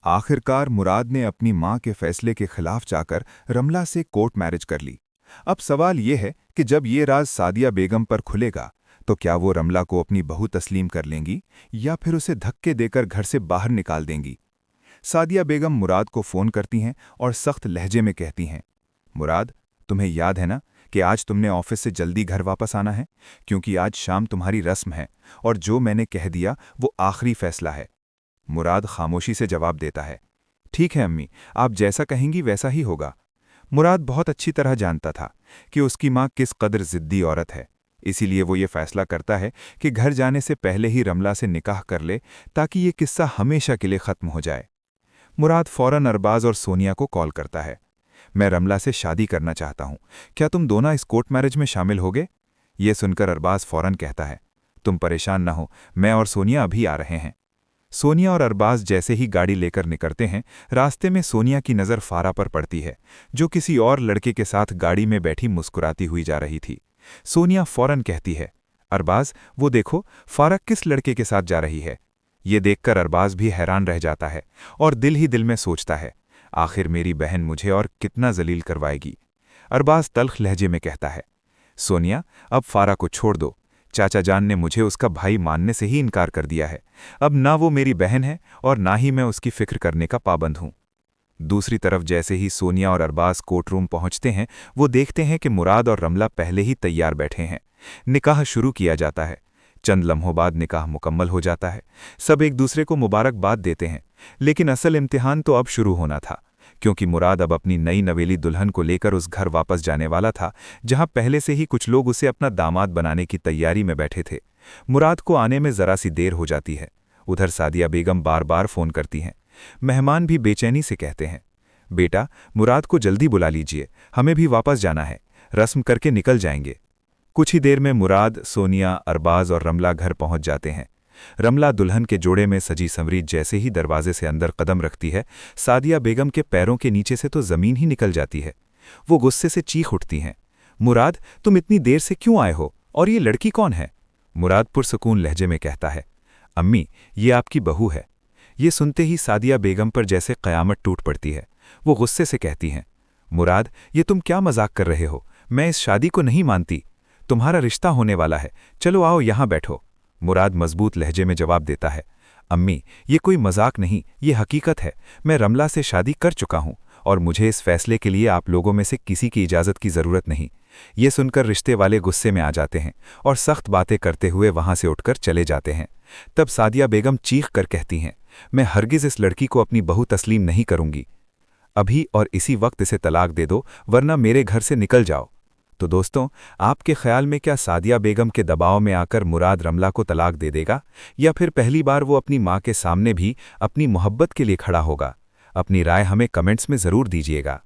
आखिरकार मुराद ने अपनी मां के फैसले के खिलाफ जाकर रमला से कोर्ट मैरिज कर ली। अब सवाल ये है कि जब ये राज सादिया बेगम पर खुलेगा तो क्या वो रमला को अपनी बहू तस्लीम कर लेंगी या फिर उसे धक्के देकर घर से बाहर निकाल देंगी। सादिया बेगम मुराद को फ़ोन करती हैं और सख्त लहजे में कहती हैं, मुराद, तुम्हें याद है ना कि आज तुमने ऑफिस से जल्दी घर वापस आना है, क्योंकि आज शाम तुम्हारी रस्म है और जो मैंने कह दिया वो आखिरी फैसला है। मुराद खामोशी से जवाब देता है, ठीक है अम्मी, आप जैसा कहेंगी वैसा ही होगा। मुराद बहुत अच्छी तरह जानता था कि उसकी माँ किस कदर जिद्दी औरत है, इसीलिए वो ये फैसला करता है कि घर जाने से पहले ही रमला से निकाह कर ले ताकि ये किस्सा हमेशा के लिए ख़त्म हो जाए। मुराद फौरन अरबाज और सोनिया को कॉल करता है। मैं रमला से शादी करना चाहता हूँ, क्या तुम दोनों इस कोर्ट मैरिज में शामिल होगे? ये सुनकर अरबाज फौरन कहता है, तुम परेशान न हो, मैं और सोनिया अभी आ रहे हैं। सोनिया और अरबाज जैसे ही गाड़ी लेकर निकलते हैं, रास्ते में सोनिया की नज़र फारा पर पड़ती है, जो किसी और लड़के के साथ गाड़ी में बैठी मुस्कुराती हुई जा रही थी। सोनिया फौरन कहती है, अरबाज, वो देखो, फारा किस लड़के के साथ जा रही है। ये देखकर अरबाज भी हैरान रह जाता है और दिल ही दिल में सोचता है, आखिर मेरी बहन मुझे और कितना जलील करवाएगी। अरबाज तल्ख लहजे में कहता है, सोनिया, अब फारा को छोड़ दो। चाचा जान ने मुझे उसका भाई मानने से ही इनकार कर दिया है। अब ना वो मेरी बहन है और ना ही मैं उसकी फिक्र करने का पाबंद हूं। दूसरी तरफ जैसे ही सोनिया और अरबाज कोर्ट रूम पहुंचते हैं, वो देखते हैं कि मुराद और रमला पहले ही तैयार बैठे हैं। निकाह शुरू किया जाता है। चंद लम्हों बाद निकाह मुकम्मल हो जाता है। सब एक दूसरे को मुबारकबाद देते हैं, लेकिन असल इम्तिहान तो अब शुरू होना था, क्योंकि मुराद अब अपनी नई नवेली दुल्हन को लेकर उस घर वापस जाने वाला था जहां पहले से ही कुछ लोग उसे अपना दामाद बनाने की तैयारी में बैठे थे। मुराद को आने में जरा सी देर हो जाती है। उधर सादिया बेगम बार बार फ़ोन करती हैं। मेहमान भी बेचैनी से कहते हैं, बेटा, मुराद को जल्दी बुला लीजिए, हमें भी वापस जाना है, रस्म करके निकल जाएंगे। कुछ ही देर में मुराद, सोनिया, अरबाज और रमला घर पहुंच जाते हैं। रमला दुल्हन के जोड़े में सजी संवरी जैसे ही दरवाजे से अंदर कदम रखती है, सादिया बेगम के पैरों के नीचे से तो जमीन ही निकल जाती है। वो गुस्से से चीख उठती हैं, मुराद, तुम इतनी देर से क्यों आए हो और ये लड़की कौन है? मुराद पुरसकून लहजे में कहता है, अम्मी, ये आपकी बहू है। ये सुनते ही सादिया बेगम पर जैसे क़यामत टूट पड़ती है। वो गुस्से से कहती हैं, मुराद, ये तुम क्या मजाक कर रहे हो? मैं इस शादी को नहीं मानती। तुम्हारा रिश्ता होने वाला है, चलो आओ यहाँ बैठो। मुराद मजबूत लहजे में जवाब देता है, अम्मी, ये कोई मजाक नहीं, ये हकीकत है। मैं रमला से शादी कर चुका हूँ और मुझे इस फैसले के लिए आप लोगों में से किसी की इजाज़त की ज़रूरत नहीं। ये सुनकर रिश्ते वाले गुस्से में आ जाते हैं और सख्त बातें करते हुए वहाँ से उठकर चले जाते हैं। तब सादिया बेगम चीख कर कहती हैं, मैं हरगिज़ इस लड़की को अपनी बहू तस्लीम नहीं करूँगी। अभी और इसी वक्त इसे तलाक दे दो, वरना मेरे घर से निकल जाओ। तो दोस्तों, आपके ख्याल में क्या सादिया बेगम के दबाव में आकर मुराद रमला को तलाक दे देगा, या फिर पहली बार वो अपनी माँ के सामने भी अपनी मोहब्बत के लिए खड़ा होगा? अपनी राय हमें कमेंट्स में ज़रूर दीजिएगा।